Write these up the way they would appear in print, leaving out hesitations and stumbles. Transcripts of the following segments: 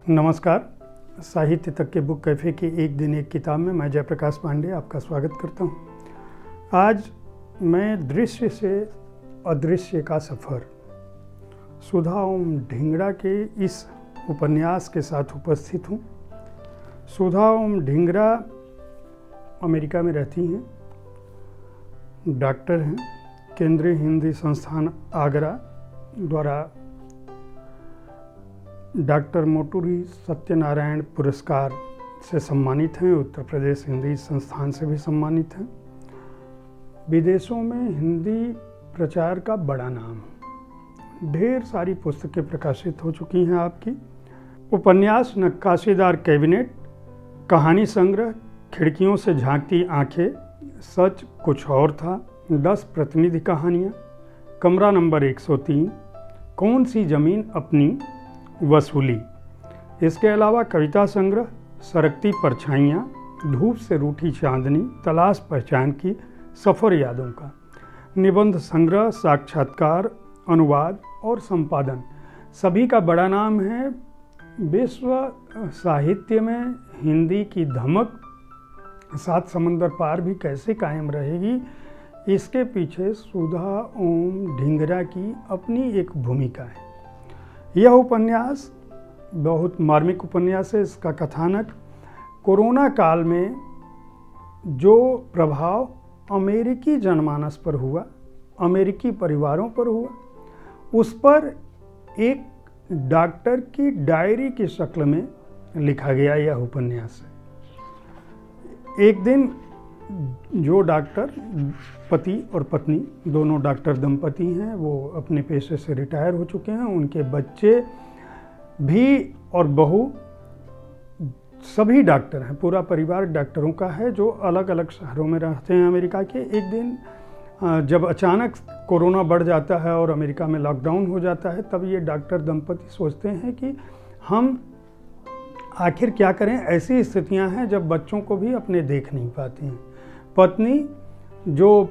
नमस्कार। साहित्य तक के बुक कैफ़े की एक दिन एक किताब में मैं जयप्रकाश पांडे आपका स्वागत करता हूँ। आज मैं दृश्य से अदृश्य का सफ़र सुधा ओम ढींगरा के इस उपन्यास के साथ उपस्थित हूँ। सुधा ओम ढींगरा अमेरिका में रहती हैं, डॉक्टर हैं। केंद्रीय हिंदी संस्थान आगरा द्वारा डॉक्टर मोटूरी सत्यनारायण पुरस्कार से सम्मानित हैं। उत्तर प्रदेश हिंदी संस्थान से भी सम्मानित हैं। विदेशों में हिंदी प्रचार का बड़ा नाम है। ढेर सारी पुस्तकें प्रकाशित हो चुकी हैं आपकी। उपन्यास नक्काशीदार कैबिनेट, कहानी संग्रह खिड़कियों से झांकती आंखें, सच कुछ और था, 10 प्रतिनिधि कहानियाँ, कमरा नंबर 103, कौन सी ज़मीन अपनी वसूली। इसके अलावा कविता संग्रह सरकती परछाइयाँ, धूप से रूठी चांदनी, तलाश पहचान की, सफ़र यादों का, निबंध संग्रह, साक्षात्कार, अनुवाद और संपादन। सभी का बड़ा नाम है। विश्व साहित्य में हिंदी की धमक 7 समंदर पार भी कैसे कायम रहेगी, इसके पीछे सुधा ओम ढींगरा की अपनी एक भूमिका है। यह उपन्यास बहुत मार्मिक उपन्यास है। इसका कथानक कोरोना काल में जो प्रभाव अमेरिकी जनमानस पर हुआ, अमेरिकी परिवारों पर हुआ, उस पर एक डॉक्टर की डायरी की शक्ल में लिखा गया यह उपन्यास है। एक दिन जो डॉक्टर, पति और पत्नी दोनों डॉक्टर दंपति हैं, वो अपने पेशे से रिटायर हो चुके हैं। उनके बच्चे भी और बहू सभी डॉक्टर हैं। पूरा परिवार डॉक्टरों का है जो अलग अलग शहरों में रहते हैं अमेरिका के। एक दिन जब अचानक कोरोना बढ़ जाता है और अमेरिका में लॉकडाउन हो जाता है, तब ये डॉक्टर दंपति सोचते हैं कि हम आखिर क्या करें। ऐसी स्थितियां हैं जब बच्चों को भी अपने देख नहीं पाते हैं। पत्नी जो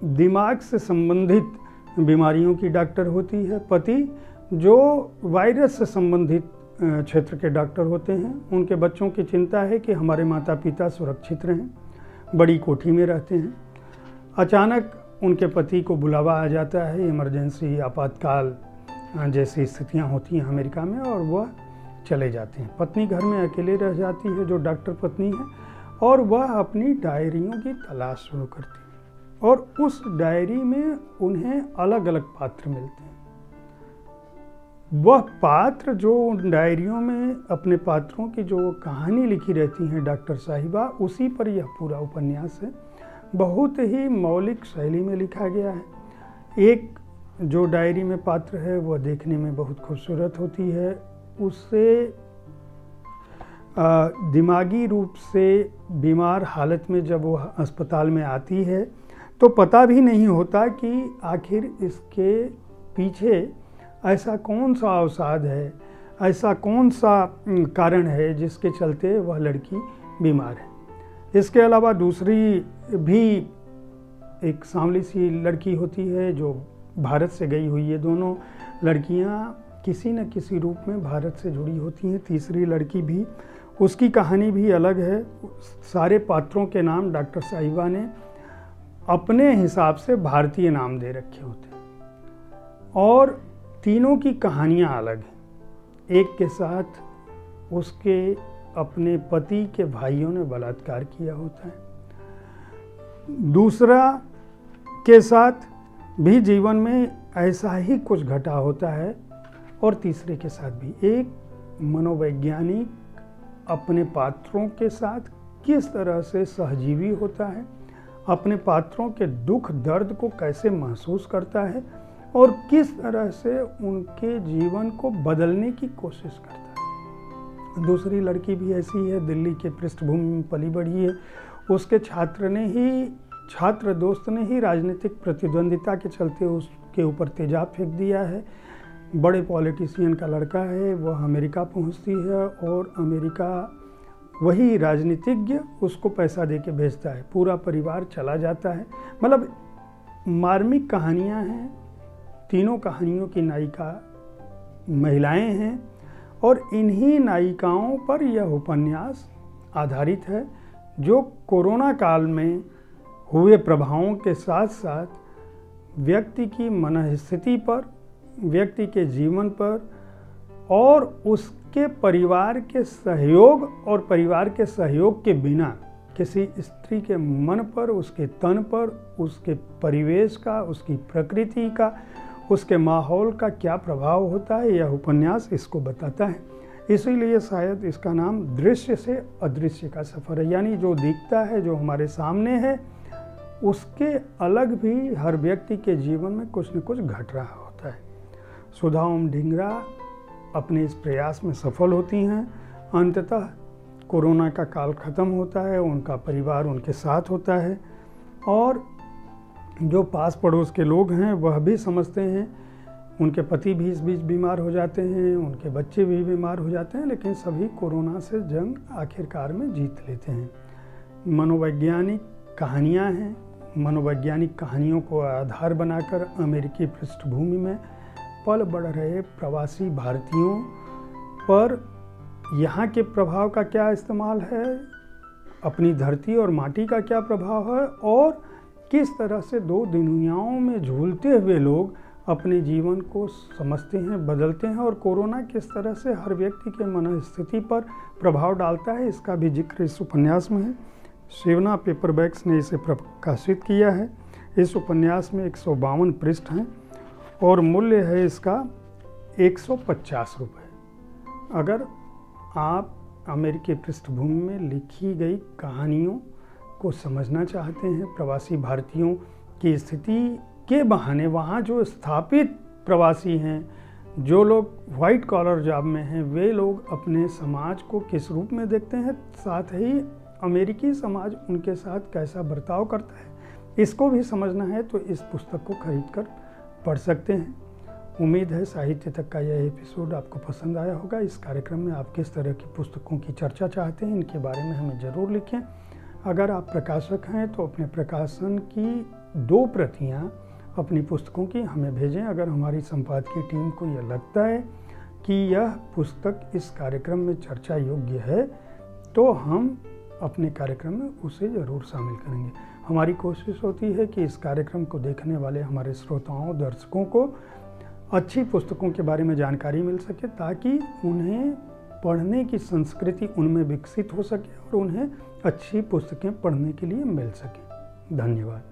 दिमाग से संबंधित बीमारियों की डॉक्टर होती है, पति जो वायरस से संबंधित क्षेत्र के डॉक्टर होते हैं। उनके बच्चों की चिंता है कि हमारे माता पिता सुरक्षित रहें, बड़ी कोठी में रहते हैं। अचानक उनके पति को बुलावा आ जाता है, इमरजेंसी आपातकाल जैसी स्थितियां होती हैं अमेरिका में, और वह चले जाते हैं। पत्नी घर में अकेले रह जाती है, जो डॉक्टर पत्नी है, और वह अपनी डायरियों की तलाश शुरू करती है। और उस डायरी में उन्हें अलग अलग पात्र मिलते हैं। वह पात्र जो उन डायरियों में अपने पात्रों की जो कहानी लिखी रहती हैं डॉक्टर साहिबा, उसी पर यह पूरा उपन्यास है। बहुत ही मौलिक शैली में लिखा गया है। एक जो डायरी में पात्र है वह देखने में बहुत खूबसूरत होती है। उससे दिमागी रूप से बीमार हालत में जब वह अस्पताल में आती है तो पता भी नहीं होता कि आखिर इसके पीछे ऐसा कौन सा अवसाद है, ऐसा कौन सा कारण है जिसके चलते वह लड़की बीमार है। इसके अलावा दूसरी भी एक सांवली सी लड़की होती है जो भारत से गई हुई है। दोनों लड़कियां किसी न किसी रूप में भारत से जुड़ी होती हैं। तीसरी लड़की भी, उसकी कहानी भी अलग है। सारे पात्रों के नाम डॉक्टर साहिबा ने अपने हिसाब से भारतीय नाम दे रखे होते हैं, और तीनों की कहानियां अलग हैं। एक के साथ उसके अपने पति के भाइयों ने बलात्कार किया होता है, दूसरा के साथ भी जीवन में ऐसा ही कुछ घटा होता है, और तीसरे के साथ भी। एक मनोवैज्ञानिक अपने पात्रों के साथ किस तरह से सहजीवी होता है, अपने पात्रों के दुख दर्द को कैसे महसूस करता है, और किस तरह से उनके जीवन को बदलने की कोशिश करता है। दूसरी लड़की भी ऐसी है, दिल्ली के पृष्ठभूमि में पली बढ़ी है। उसके छात्र दोस्त ने ही राजनीतिक प्रतिद्वंदिता के चलते उसके ऊपर तेजाब फेंक दिया है। बड़े पॉलिटिशियन का लड़का है, वह अमेरिका पहुंचती है, और अमेरिका वही राजनीतिज्ञ उसको पैसा दे के भेजता है। पूरा परिवार चला जाता है। मतलब मार्मिक कहानियां हैं। तीनों कहानियों की नायिका महिलाएं हैं, और इन्हीं नायिकाओं पर यह उपन्यास आधारित है, जो कोरोना काल में हुए प्रभावों के साथ साथ व्यक्ति की मनःस्थिति पर, व्यक्ति के जीवन पर और उसके परिवार के सहयोग और परिवार के सहयोग के बिना किसी स्त्री के मन पर, उसके तन पर, उसके परिवेश का, उसकी प्रकृति का, उसके माहौल का क्या प्रभाव होता है, यह उपन्यास इसको बताता है। इसीलिए शायद इसका नाम दृश्य से अदृश्य का सफ़र है, यानी जो दिखता है, जो हमारे सामने है, उसके अलग भी हर व्यक्ति के जीवन में कुछ न कुछ घट रहा होता है। सुधा ओम ढींगरा अपने इस प्रयास में सफल होती हैं। अंततः कोरोना का काल ख़त्म होता है, उनका परिवार उनके साथ होता है और जो पास पड़ोस के लोग हैं वह भी समझते हैं। उनके पति भी इस बीच बीमार हो जाते हैं, उनके बच्चे भी बीमार हो जाते हैं, लेकिन सभी कोरोना से जंग आखिरकार में जीत लेते हैं। मनोवैज्ञानिक कहानियाँ हैं। मनोवैज्ञानिक कहानियों को आधार बनाकर अमेरिकी पृष्ठभूमि में पल बढ़ रहे प्रवासी भारतीयों पर यहाँ के प्रभाव का क्या इस्तेमाल है, अपनी धरती और माटी का क्या प्रभाव है और किस तरह से दो दुनियाओं में झूलते हुए लोग अपने जीवन को समझते हैं, बदलते हैं और कोरोना किस तरह से हर व्यक्ति के मनःस्थिति पर प्रभाव डालता है, इसका भी जिक्र इस उपन्यास में है। शिवना पेपरबैक्स ने इसे प्रकाशित किया है। इस उपन्यास में 152 पृष्ठ हैं और मूल्य है इसका 150 रुपये। अगर आप अमेरिकी पृष्ठभूमि में लिखी गई कहानियों को समझना चाहते हैं, प्रवासी भारतीयों की स्थिति के बहाने वहाँ जो स्थापित प्रवासी हैं, जो लोग वाइट कॉलर जॉब में हैं, वे लोग अपने समाज को किस रूप में देखते हैं, साथ ही अमेरिकी समाज उनके साथ कैसा बर्ताव करता है, इसको भी समझना है तो इस पुस्तक को खरीदकर पढ़ सकते हैं। उम्मीद है साहित्य तक का यह एपिसोड आपको पसंद आया होगा। इस कार्यक्रम में आप किस तरह की पुस्तकों की चर्चा चाहते हैं, इनके बारे में हमें ज़रूर लिखें। अगर आप प्रकाशक हैं तो अपने प्रकाशन की 2 प्रतियां अपनी पुस्तकों की हमें भेजें। अगर हमारी संपादकीय टीम को यह लगता है कि यह पुस्तक इस कार्यक्रम में चर्चा योग्य है तो हम अपने कार्यक्रम में उसे ज़रूर शामिल करेंगे। हमारी कोशिश होती है कि इस कार्यक्रम को देखने वाले हमारे श्रोताओं, दर्शकों को अच्छी पुस्तकों के बारे में जानकारी मिल सके, ताकि उन्हें पढ़ने की संस्कृति उनमें विकसित हो सके और उन्हें अच्छी पुस्तकें पढ़ने के लिए मिल सके। धन्यवाद।